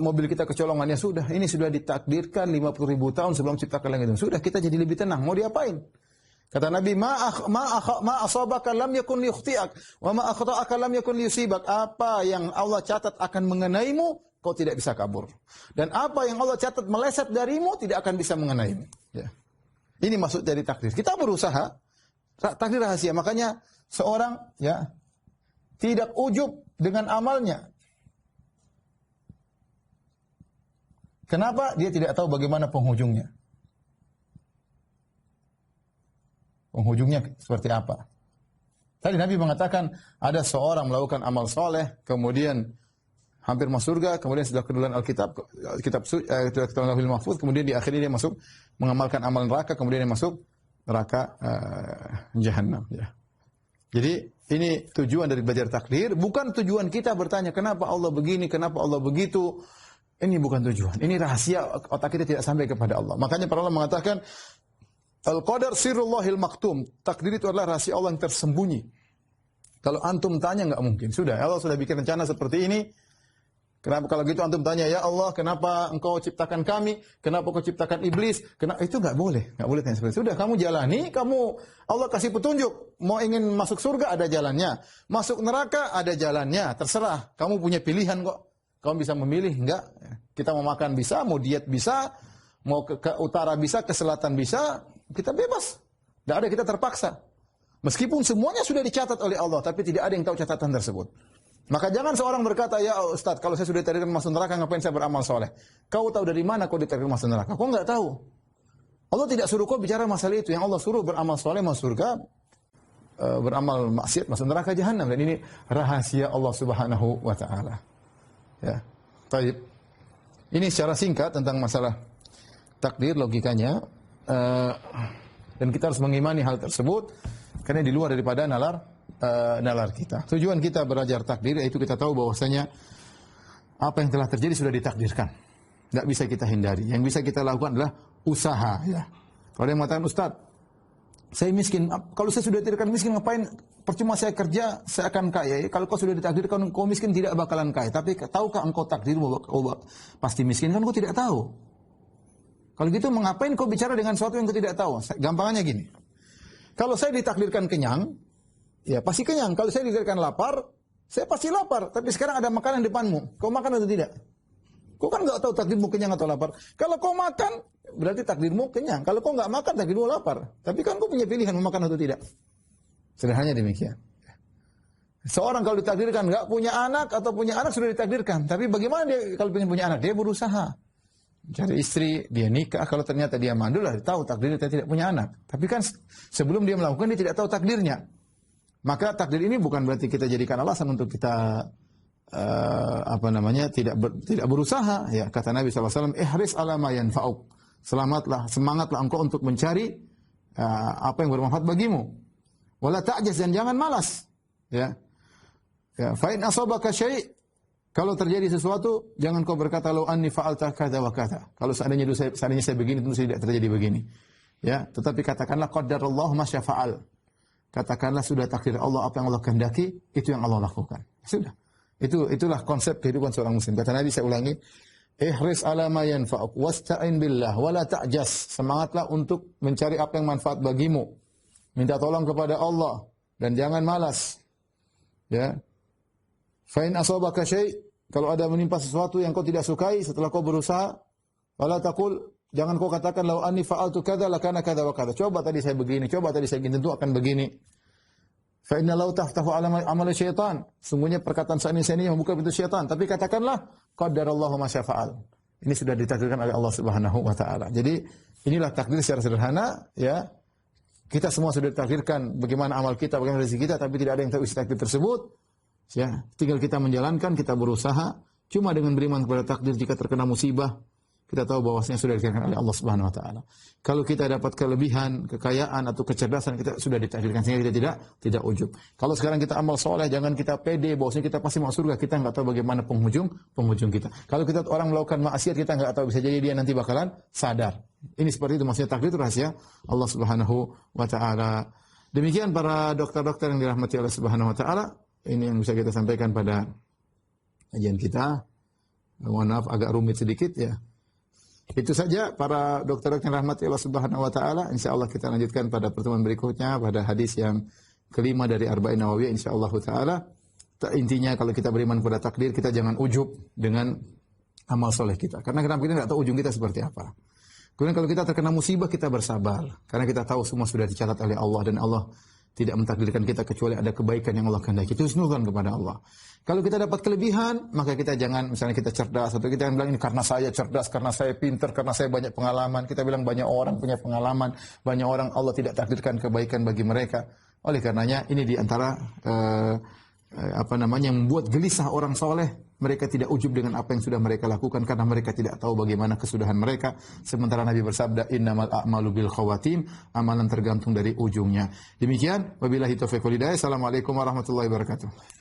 mobil kita kecolongan, ya sudah, ini sudah ditakdirkan 50.000 tahun sebelum ciptakan langit. Sudah, kita jadi lebih tenang, mau diapain? Kata Nabi, ma asabaka lam yakun liyukhti'ak wa ma akhta'aka lam yakun liyusibak. Apa yang Allah catat akan mengenaimu, kau tidak bisa kabur. Dan apa yang Allah catat meleset darimu, tidak akan bisa mengenaimu. Ya. Ini maksud dari takdir. Kita berusaha, takdir rahasia. Makanya seorang ya tidak ujub dengan amalnya. Kenapa? Dia tidak tahu bagaimana penghujungnya. Penghujungnya seperti apa? Tadi Nabi mengatakan ada seorang melakukan amal soleh, kemudian hampir masuk surga, kemudian setelah kedudukan Alkitab, Lauhul Mahfuz, kemudian di akhirnya dia masuk mengamalkan amal neraka, kemudian dia masuk neraka Jahannam. Ya. Jadi ini tujuan dari belajar takdir, bukan tujuan kita bertanya kenapa Allah begini, kenapa Allah begitu. Ini bukan tujuan. Ini rahasia, otak kita tidak sampai kepada Allah. Makanya para ulama mengatakan Al-Qadar sirrullahil maktum. Takdir itu adalah rahasia Allah yang tersembunyi. Kalau antum tanya nggak mungkin. Sudah, Allah sudah bikin rencana seperti ini. Kenapa kalau gitu antum tanya, ya Allah, kenapa engkau ciptakan kami? Kenapa kau ciptakan iblis? Itu nggak boleh. Nggak boleh tanya seperti itu. Sudah, kamu jalani, Allah kasih petunjuk. Mau ingin masuk surga, ada jalannya. Masuk neraka, ada jalannya. Terserah. Kamu punya pilihan kok. Kamu bisa memilih, enggak. Kita mau makan bisa, mau diet bisa, mau ke utara bisa, ke selatan bisa. Kita bebas. Tidak ada kita terpaksa. Meskipun semuanya sudah dicatat oleh Allah, tapi tidak ada yang tahu catatan tersebut. Maka jangan seorang berkata, ya Ustaz, kalau saya sudah ditakdirkan masuk neraka, ngapain saya beramal soleh? Kau tahu dari mana kau ditakdirkan masuk neraka? Kau nggak tahu. Allah tidak suruh kau bicara masalah itu. Yang Allah suruh beramal soleh masuk surga, beramal maksiat masuk neraka Jahannam. Dan ini rahasia Allah Subhanahu wa Ta'ala. Ya, baik. Ini secara singkat tentang masalah takdir, logikanya. Dan kita harus mengimani hal tersebut karena di luar daripada nalar kita. Tujuan kita belajar takdir yaitu kita tahu bahwasanya apa yang telah terjadi sudah ditakdirkan. Enggak bisa kita hindari. Yang bisa kita lakukan adalah usaha, ya. Kalau yang mengatakan, Ustaz, saya miskin. Kalau saya sudah ditakdirkan miskin, ngapain? Percuma saya kerja, saya akan kaya. Kalau kau sudah ditakdirkan kau miskin, tidak bakalan kaya. Tapi tahukah engkau takdirmu pasti miskin? Kan kau tidak tahu. Kalau gitu mengapain kau bicara dengan sesuatu yang kau tidak tahu? Gampangannya gini. Kalau saya ditakdirkan kenyang, ya pasti kenyang. Kalau saya ditakdirkan lapar, saya pasti lapar. Tapi sekarang ada makanan di depanmu. Kau makan atau tidak? Kau kan nggak tahu takdirmu kenyang atau lapar. Kalau kau makan, berarti takdirmu kenyang. Kalau kau nggak makan, takdirmu lapar. Tapi kan kau punya pilihan mau makan atau tidak. Sederhananya demikian. Seorang kalau ditakdirkan nggak punya anak atau punya anak sudah ditakdirkan. Tapi bagaimana dia kalau ingin punya anak? Dia berusaha. Cari istri, dia nikah. Kalau ternyata dia mandul, dia tahu takdirnya dia tidak punya anak. Tapi kan sebelum dia melakukan, dia tidak tahu takdirnya. Maka takdir ini bukan berarti kita jadikan alasan untuk kita tidak berusaha. Ya, kata Nabi SAW, ihris ala ma yanfa'uk. Semangatlah engkau untuk mencari apa yang bermanfaat bagimu. Wala ta'jaz, dan jangan malas. Ya. Ya, fa in asabaka syai', kalau terjadi sesuatu, jangan kau berkata law anni fa'alta kadza wa kadza. Kalau seandainya saya begini, tentu tidak terjadi begini. Ya, tetapi katakanlah qadarallahu ma syafa'al. Katakanlah sudah takdir Allah, apa yang Allah kehendaki, itu yang Allah lakukan. Sudah. Itulah konsep kehidupan seorang muslim. Kata Nabi, saya ulangi, ihris ala ma yanfa'uk wasta'in billah wala ta'jas. Semangatlah untuk mencari apa yang manfaat bagimu. Minta tolong kepada Allah dan jangan malas. Ya. Fa in asabaka syai', kalau ada menimpa sesuatu yang kau tidak sukai setelah kau berusaha, wala taqul, jangan kau katakan law anni fa'altu kadza lakana kadza wa kadza. Coba tadi saya begini, coba tadi saya begini, tentu akan begini. Fa inna law taftahu amal syaitan. Sungguhnya perkataan saya ini membuka pintu syaitan. Tapi katakanlah qadarallahu ma syafa'al. Ini sudah ditakdirkan oleh Allah Subhanahu wa taala. Jadi inilah takdir secara sederhana ya. Kita semua sudah ditakdirkan bagaimana amal kita, bagaimana rezeki kita, tapi tidak ada yang tahu isi takdir tersebut. Ya, tinggal kita menjalankan, kita berusaha. Cuma dengan beriman kepada takdir jika terkena musibah, kita tahu bahwasanya sudah ditakdirkan oleh Allah Subhanahu wa taala. Kalau kita dapat kelebihan, kekayaan atau kecerdasan, kita sudah ditakdirkan sehingga kita tidak ujub. Kalau sekarang kita amal soleh, jangan kita pede bahwasanya kita pasti masuk surga. Kita enggak tahu bagaimana penghujung kita. Kalau kita orang melakukan maksiat, kita enggak tahu, bisa jadi dia nanti bakalan sadar. Ini seperti itu, maksudnya takdir itu rahasia Allah Subhanahu wa taala. Demikian para dokter-dokter yang dirahmati Allah Subhanahu wa taala, ini yang bisa kita sampaikan pada kajian kita. Mohon maaf agak rumit sedikit ya. Itu saja para dokter-dokter yang rahmati Allah Subhanahu wa taala. Insyaallah kita lanjutkan pada pertemuan berikutnya pada hadis yang kelima dari Arba'in Nawawiyah insyaallah taala. Intinya kalau kita beriman pada takdir, kita jangan ujub dengan amal soleh kita. Karena kita tidak tahu ujung kita seperti apa. Kemudian kalau kita terkena musibah, kita bersabar. Karena kita tahu semua sudah dicatat oleh Allah dan Allah tidak mentakdirkan kita kecuali ada kebaikan yang Allah kehendaki. Itu husnuzan kepada Allah. Kalau kita dapat kelebihan, maka kita jangan, misalnya kita cerdas, atau kita yang bilang ini karena saya cerdas, karena saya pintar, karena saya banyak pengalaman. Kita bilang banyak orang punya pengalaman, banyak orang Allah tidak takdirkan kebaikan bagi mereka. Oleh karenanya ini di antara yang membuat gelisah orang soleh. Mereka tidak ujub dengan apa yang sudah mereka lakukan karena mereka tidak tahu bagaimana kesudahan mereka. Sementara Nabi bersabda, innamal a'malu bil khawatim, amalan tergantung dari ujungnya. Demikian, wabillahi taufiq wal hidayah. Assalamualaikum warahmatullahi wabarakatuh.